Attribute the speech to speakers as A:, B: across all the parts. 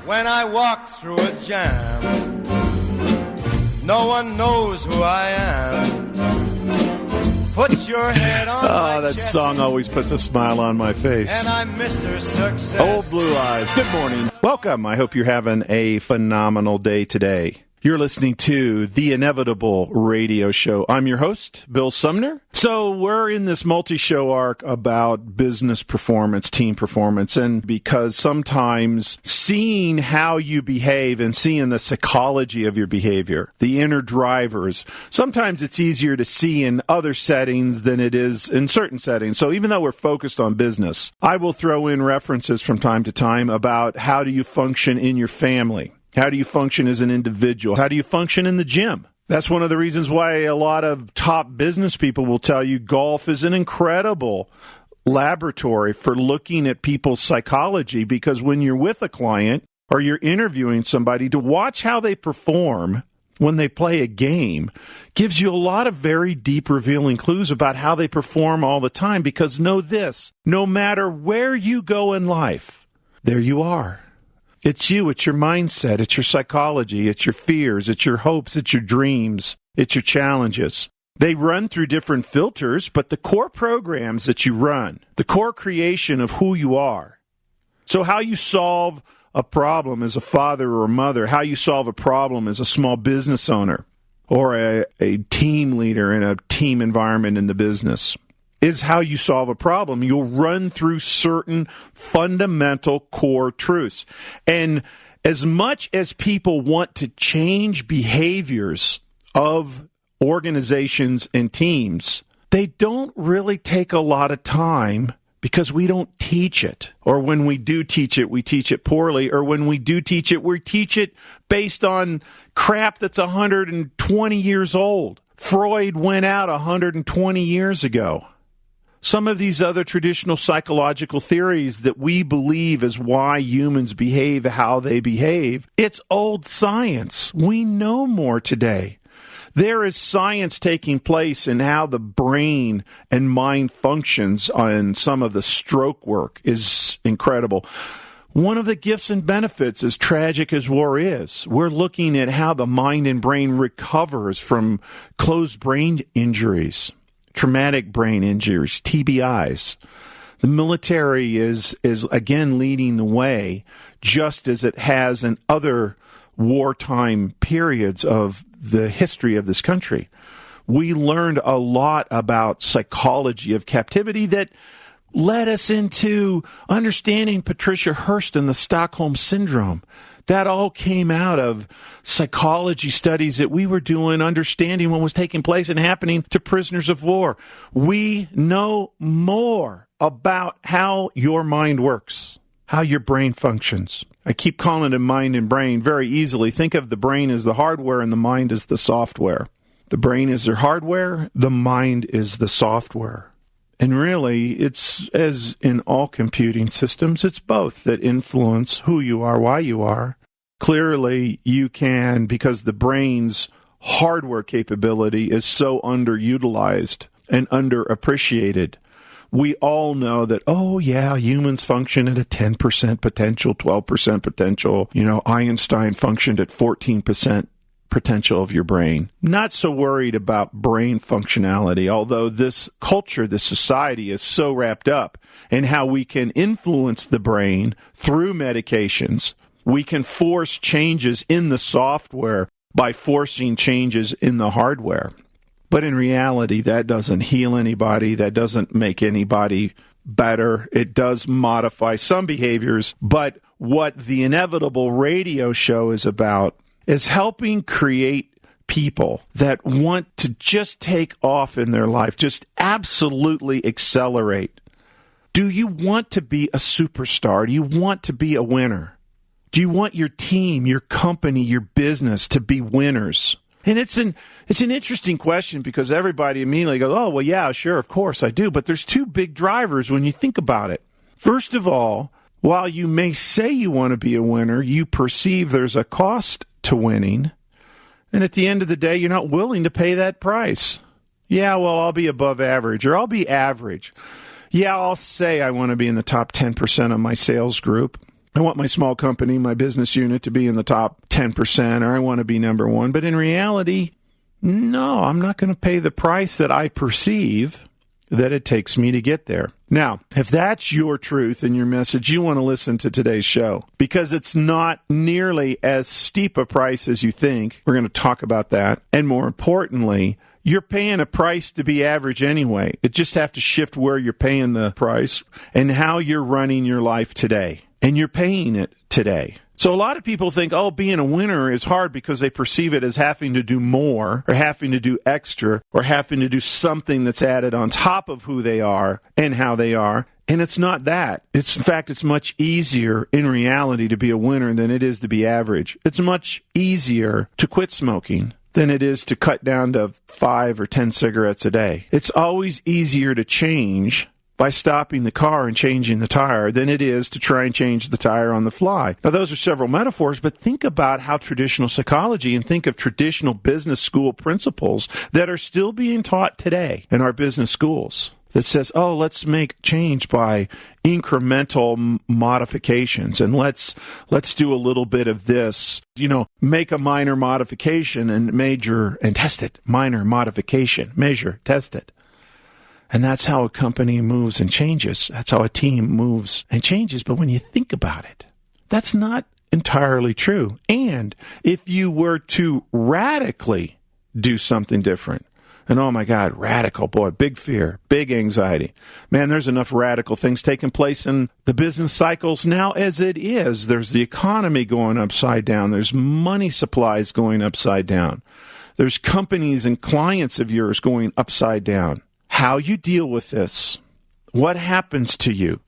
A: When I walk through a jam, no one knows who I am. Put your head on my
B: that
A: chest,
B: song always puts a smile on my face.
A: and I'm Mr. Success.
B: Old Blue Eyes. Good morning. Welcome. I hope you're having a phenomenal day today. You're listening to The Inevitable Radio Show. I'm your host, Bill Sumner. So we're in this multi-show arc about business performance, team performance, and because sometimes seeing how you behave and seeing the psychology of your behavior, the inner drivers, sometimes it's easier to see in other settings than it is in certain settings. So even though we're focused on business, I will throw in references from time to time about how do you function in your family. How do you function as an individual? How do you function in the gym? That's one of the reasons why a lot of top business people will tell you golf is an incredible laboratory for looking at people's psychology, because when you're with a client or you're interviewing somebody, to watch how they perform when they play a game gives you a lot of very deep revealing clues about how they perform all the time. Because know this, no matter where you go in life, there you are. It's you, it's your mindset, it's your psychology, it's your fears, it's your hopes, it's your dreams, it's your challenges. They run through different filters, but the core programs that you run, the core creation of who you are. So how you solve a problem as a father or a mother, how you solve a problem as a small business owner or a team leader in a team environment in the business, is how you solve a problem. You'll run through certain fundamental core truths. And as much as people want to change behaviors of organizations and teams, they don't really take a lot of time because we don't teach it. Or when we do teach it, we teach it poorly. Or when we do teach it, we teach it based on crap that's 120 years old. Freud went out 120 years ago. Some of these other traditional psychological theories that we believe is why humans behave how they behave, it's old science. We know more today. There is science taking place in how the brain and mind functions on some of the stroke work is incredible. One of the gifts and benefits, as tragic as war is, we're looking at how the mind and brain recovers from closed brain injuries. Traumatic brain injuries, TBIs. The military is again leading the way, just as it has in other wartime periods of the history of this country. We learned a lot about psychology of captivity that led us into understanding Patricia Hearst and the Stockholm Syndrome. That all came out of psychology studies that we were doing, understanding what was taking place and happening to prisoners of war. We know more about how your mind works, how your brain functions. I keep calling it mind and brain very easily. Think of the brain as the hardware and the mind as the software. The brain is their hardware, the mind is the software. And really, it's, as in all computing systems, it's both that influence who you are, why you are. Clearly, you can, because the brain's hardware capability is so underutilized and underappreciated. We all know that, oh yeah, humans function at a 10% potential, 12% potential. Einstein functioned at 14% potential of your brain. Not so worried about brain functionality, although this culture, this society is so wrapped up in how we can influence the brain through medications. We can force changes in the software by forcing changes in the hardware. But in reality, that doesn't heal anybody. That doesn't make anybody better. It does modify some behaviors. But what the Inevitable Radio Show is about is helping create people that want to just take off in their life, just absolutely accelerate. Do you want to be a superstar? Do you want to be a winner? Do you want your team, your company, your business to be winners? And it's an interesting question because everybody immediately goes, oh, well, yeah, sure, of course I do. But there's two big drivers when you think about it. First of all, while you may say you want to be a winner, you perceive there's a cost to winning. And at the end of the day, you're not willing to pay that price. Yeah, well, I'll be above average or I'll be average. Yeah, I'll say I want to be in the top 10% of my sales group. I want my small company, my business unit to be in the top 10%, or I want to be number one. But in reality, no, I'm not going to pay the price that I perceive that it takes me to get there. Now, if that's your truth and your message, you want to listen to today's show because it's not nearly as steep a price as you think. We're going to talk about that. And more importantly, you're paying a price to be average anyway. It just have to shift where you're paying the price and how you're running your life today. And you're paying it today. So a lot of people think, oh, being a winner is hard because they perceive it as having to do more or having to do extra or having to do something that's added on top of who they are and how they are. And it's not that. In fact, it's much easier in reality to be a winner than it is to be average. It's much easier to quit smoking than it is to cut down to 5 or 10 cigarettes a day. It's always easier to change by stopping the car and changing the tire than it is to try and change the tire on the fly. Now, those are several metaphors, but think about how traditional psychology and think of traditional business school principles that are still being taught today in our business schools that says, oh, let's make change by incremental modifications and let's do a little bit of this, make a minor modification and major and test it. Minor modification, measure, test it. And that's how a company moves and changes. That's how a team moves and changes. But when you think about it, that's not entirely true. And if you were to radically do something different, and oh my God, radical, boy, big fear, big anxiety. Man, there's enough radical things taking place in the business cycles now as it is. There's the economy going upside down. There's money supplies going upside down. There's companies and clients of yours going upside down. How you deal with this, what happens to you,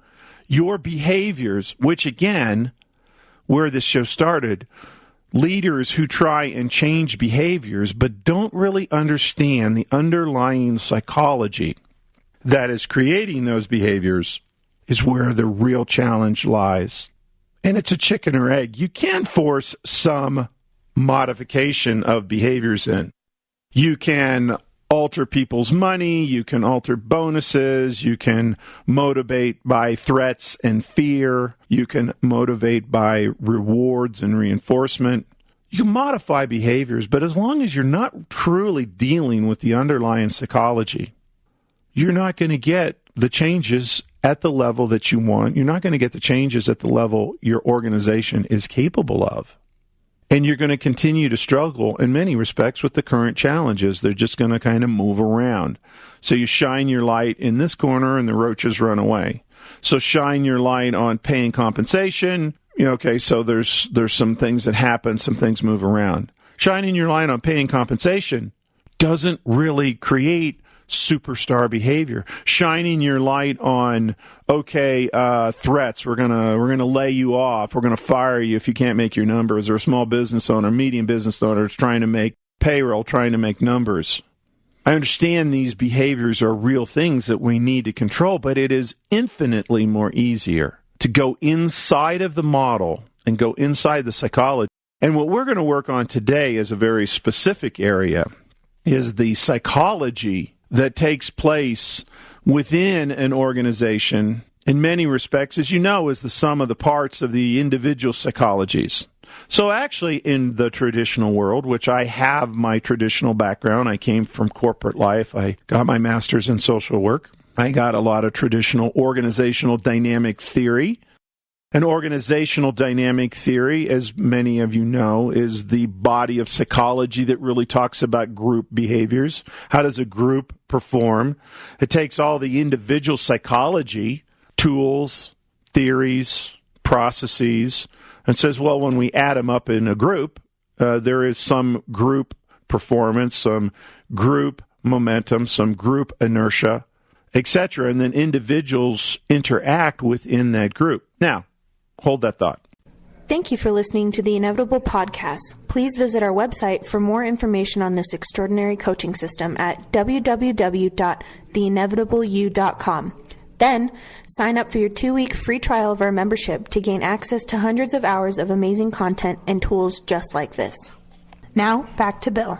B: your behaviors, which again, where this show started, leaders who try and change behaviors but don't really understand the underlying psychology that is creating those behaviors is where the real challenge lies. And it's a chicken or egg. You can force some modification of behaviors in. You can alter people's money, you can alter bonuses, you can motivate by threats and fear, you can motivate by rewards and reinforcement. You can modify behaviors, but as long as you're not truly dealing with the underlying psychology, you're not going to get the changes at the level that you want. You're not going to get the changes at the level your organization is capable of. And you're going to continue to struggle in many respects with the current challenges. They're just going to kind of move around. So you shine your light in this corner and the roaches run away. So shine your light on paying compensation. So there's some things that happen, some things move around. Shining your light on paying compensation doesn't really create superstar behavior. Shining your light on, threats. We're gonna lay you off. We're gonna fire you if you can't make your numbers. Or a small business owner, medium business owner is trying to make payroll, trying to make numbers. I understand these behaviors are real things that we need to control, but it is infinitely more easier to go inside of the model and go inside the psychology. And what we're going to work on today is a very specific area, is the psychology that takes place within an organization, in many respects, as you know, is the sum of the parts of the individual psychologies. So actually, in the traditional world, which I have my traditional background, I came from corporate life. I got my master's in social work. I got a lot of traditional organizational dynamic theory. An organizational dynamic theory, as many of you know, is the body of psychology that really talks about group behaviors. How does a group perform? It takes all the individual psychology, tools, theories, processes, and says, well, when we add them up in a group, there is some group performance, some group momentum, some group inertia, etc., and then individuals interact within that group. Now, hold that thought.
C: Thank you for listening to the Inevitable Podcast. Please visit our website for more information on this extraordinary coaching system at www.theinevitableyou.com. Then, sign up for your 2-week free trial of our membership to gain access to hundreds of hours of amazing content and tools just like this. Now, back to Bill.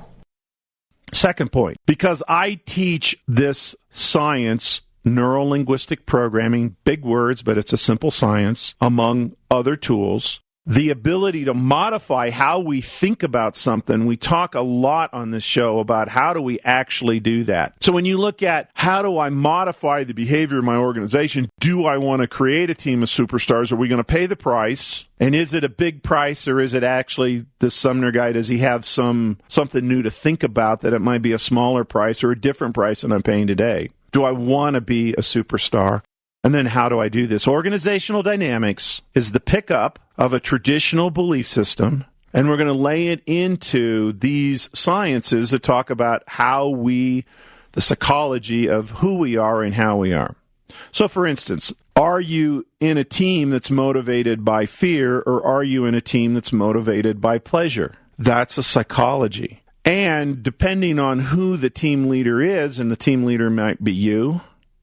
B: Second point, because I teach this science neuro-linguistic programming, big words, but it's a simple science, among other tools. The ability to modify how we think about something. We talk a lot on this show about how do we actually do that. So when you look at how do I modify the behavior of my organization, do I want to create a team of superstars? Are we going to pay the price? And is it a big price, or is it actually, this Sumner guy, does he have something new to think about that it might be a smaller price or a different price than I'm paying today? Do I want to be a superstar? And then how do I do this? Organizational dynamics is the pickup of a traditional belief system, and we're going to lay it into these sciences that talk about the psychology of who we are and how we are. So, for instance, are you in a team that's motivated by fear, or are you in a team that's motivated by pleasure? That's a psychology. And depending on who the team leader is, and the team leader might be you,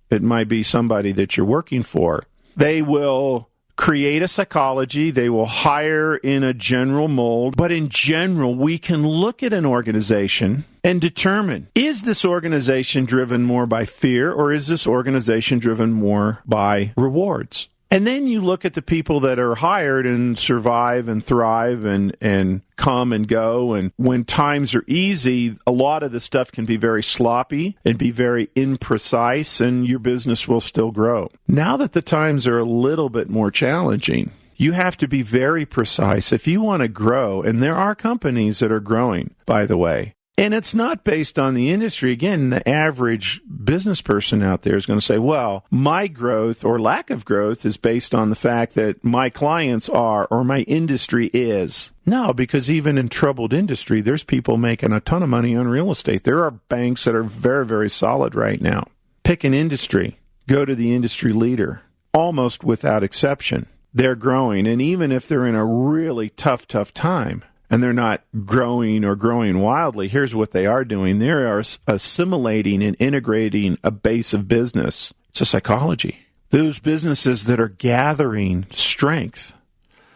B: it might be somebody that you're working for, they will create a psychology, they will hire in a general mold, but in general, we can look at an organization and determine, is this organization driven more by fear, or is this organization driven more by rewards? And then you look at the people that are hired and survive and thrive and come and go. And when times are easy, a lot of the stuff can be very sloppy and be very imprecise, and your business will still grow. Now that the times are a little bit more challenging, you have to be very precise if you want to grow. And there are companies that are growing, by the way. And it's not based on the industry. Again, the average business person out there is going to say, well, my growth or lack of growth is based on the fact that my clients are, or my industry is. No, because even in troubled industry, there's people making a ton of money on real estate. There are banks that are very, very solid right now. Pick an industry. Go to the industry leader. Almost without exception, they're growing. And even if they're in a really tough time, and they're not growing or growing wildly, here's what they are doing. They are assimilating and integrating a base of business. It's a psychology. Those businesses that are gathering strength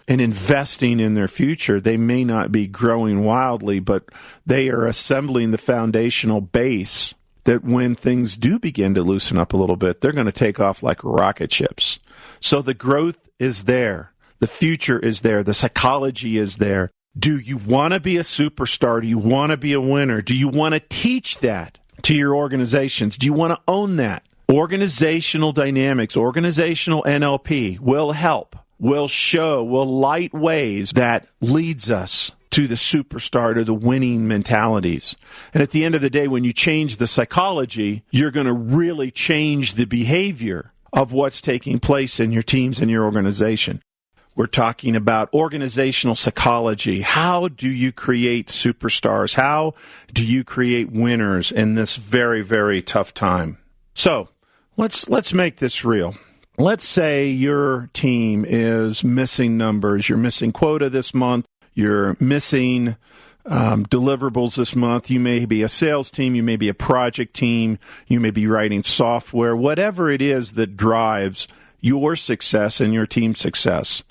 B: and investing in their future, they may not be growing wildly, but they are assembling the foundational base that when things do begin to loosen up a little bit, they're going to take off like rocket ships. So the growth is there. The future is there. The psychology is there. Do you want to be a superstar? Do you want to be a winner? Do you want to teach that to your organizations? Do you want to own that? Organizational dynamics, organizational NLP will help, will show, will light ways that leads us to the superstar, to the winning mentalities. And at the end of the day, when you change the psychology, you're going to really change the behavior of what's taking place in your teams and your organization. We're talking about organizational psychology. How do you create superstars? How do you create winners in this very, very tough time? So let's make this real. Let's say your team is missing numbers. You're missing quota this month. You're missing deliverables this month. You may be a sales team. You may be a project team. You may be writing software. Whatever it is that drives your success and your team's success,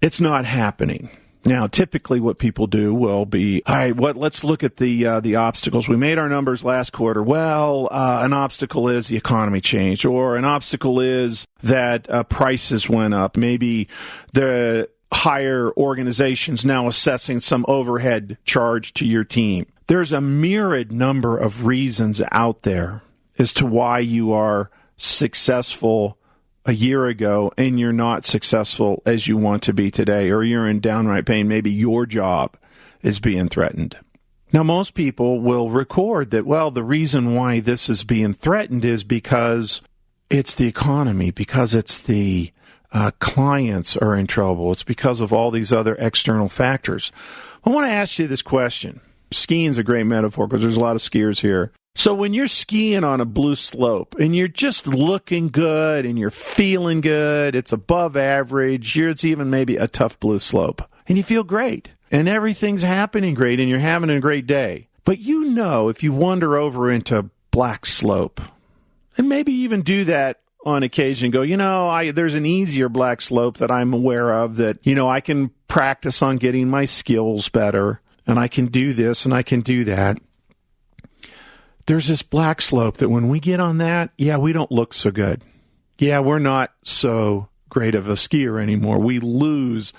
B: it's not happening. Now, typically what people do will be, all right, let's look at the obstacles. We made our numbers last quarter. Well, an obstacle is the economy changed, or an obstacle is that prices went up. Maybe the higher organizations now assessing some overhead charge to your team. There's a myriad number of reasons out there as to why you are successful a year ago and you're not successful as you want to be today, or you're in downright pain. Maybe your job is being threatened. Now, most people will record that, well, the reason why this is being threatened is because it's the economy, because it's the clients are in trouble. It's because of all these other external factors. I want to ask you this question. Skiing is a great metaphor because there's a lot of skiers here. So when you're skiing on a blue slope and you're just looking good and you're feeling good, it's above average, it's even maybe a tough blue slope, and you feel great and everything's happening great and you're having a great day. But you know, if you wander over into black slope, and maybe even do that on occasion, go, there's an easier black slope that I'm aware of that, I can practice on getting my skills better, and I can do this and I can do that. there's this black slope that when we get on that, yeah, we don't look so good. Yeah, we're not so great of a skier anymore. We lose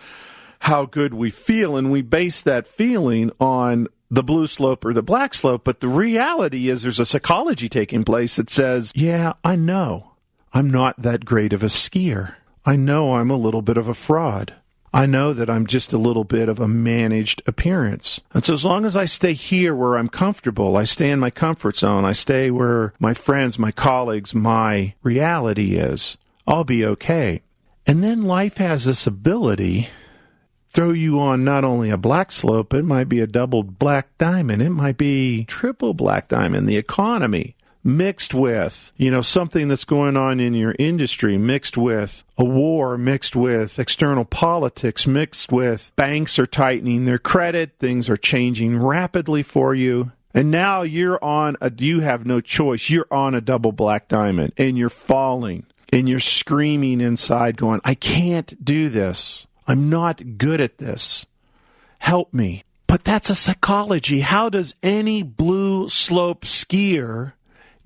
B: how good we feel, and we base that feeling on the blue slope or the black slope. But the reality is there's a psychology taking place that says, yeah, I know I'm not that great of a skier. I know I'm a little bit of a fraud. I know that I'm just a little bit of a managed appearance. And so as long as I stay here where I'm comfortable, I stay in my comfort zone, I stay where my friends, my colleagues, my reality is, I'll be okay. And then life has this ability throw you on not only a black slope, it might be a double black diamond, it might be triple black diamond, the economy, mixed with, something that's going on in your industry, mixed with a war, mixed with external politics, mixed with banks are tightening their credit, things are changing rapidly for you. And now you have no choice. You're on a double black diamond and you're falling and you're screaming inside going, I can't do this. I'm not good at this. Help me. But that's a psychology. How does any blue slope skier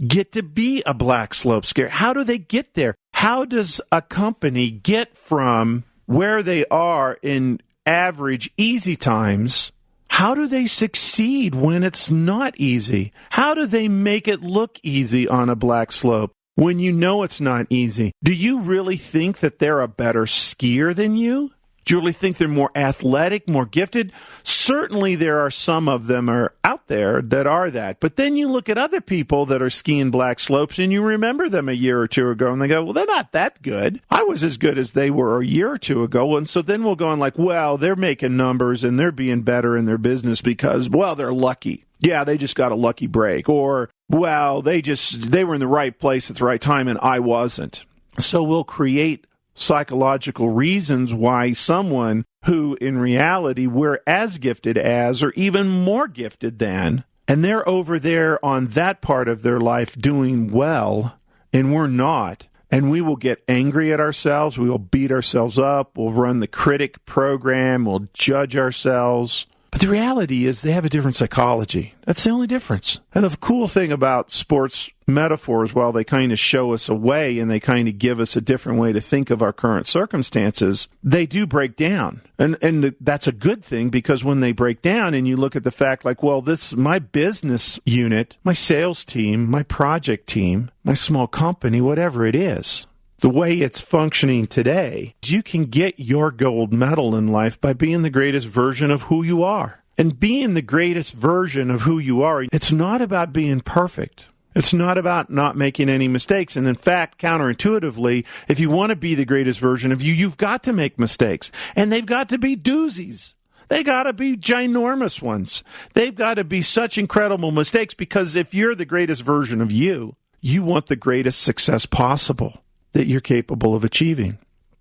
B: get to be a black slope skier? How do they get there? How does a company get from where they are in average easy times? How do they succeed when it's not easy? How do they make it look easy on a black slope when you know it's not easy? Do you really think that they're a better skier than you? Do you really think they're more athletic, more gifted? Certainly there are some of them are out there that are that. But then you look at other people that are skiing black slopes and you remember them a year or two ago and they go, well, they're not that good. I was as good as they were a year or two ago. And so then we'll go on like, well, they're making numbers and they're being better in their business because, well, they're lucky. Yeah, they just got a lucky break. Or, well, they were in the right place at the right time and I wasn't. So we'll create psychological reasons why someone who in reality we're as gifted as or even more gifted than, and they're over there on that part of their life doing well and we're not, and we will get angry at ourselves, we will beat ourselves up, we'll run the critic program, we'll judge ourselves. But the reality is they have a different psychology. That's the only difference. And the cool thing about sports metaphors, while they kind of show us a way and they kind of give us a different way to think of our current circumstances, they do break down. And that's a good thing because when they break down and you look at the fact like, well, this my business unit, my sales team, my project team, my small company, whatever it is, the way it's functioning today, you can get your gold medal in life by being the greatest version of who you are. And being the greatest version of who you are, it's not about being perfect. It's not about not making any mistakes. And in fact, counterintuitively, if you want to be the greatest version of you, you've got to make mistakes. And they've got to be doozies. They got to be ginormous ones. They've got to be such incredible mistakes because if you're the greatest version of you, you want the greatest success possible that you're capable of achieving.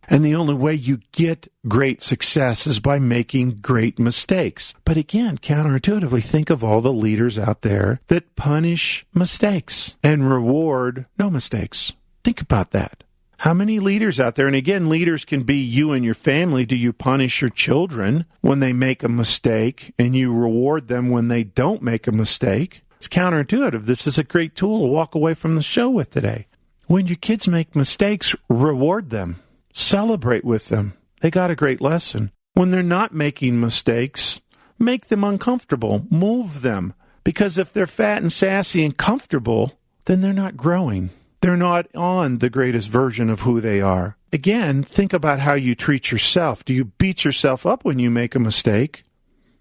B: And the only way you get great success is by making great mistakes. But again, counterintuitively, think of all the leaders out there that punish mistakes and reward no mistakes. Think about that. How many leaders out there, and again, leaders can be you and your family. Do you punish your children when they make a mistake and you reward them when they don't make a mistake? It's counterintuitive. This is a great tool to walk away from the show with today. When your kids make mistakes, reward them. Celebrate with them. They got a great lesson. When they're not making mistakes, make them uncomfortable. Move them. Because if they're fat and sassy and comfortable, then they're not growing. They're not on the greatest version of who they are. Again, think about how you treat yourself. Do you beat yourself up when you make a mistake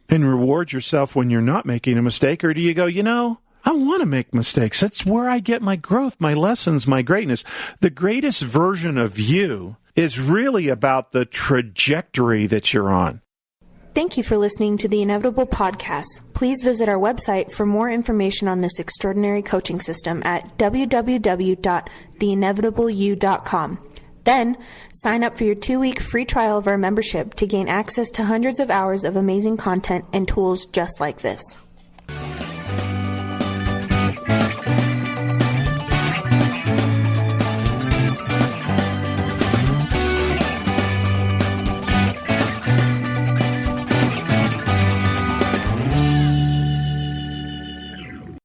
B: and reward yourself when you're not making a mistake? Or do you go, I want to make mistakes. That's where I get my growth, my lessons, my greatness. The greatest version of you is really about the trajectory that you're on.
C: Thank you for listening to the Inevitable Podcast. Please visit our website for more information on this extraordinary coaching system at www.theinevitableyou.com. Then, sign up for your 2-week free trial of our membership to gain access to hundreds of hours of amazing content and tools just like this.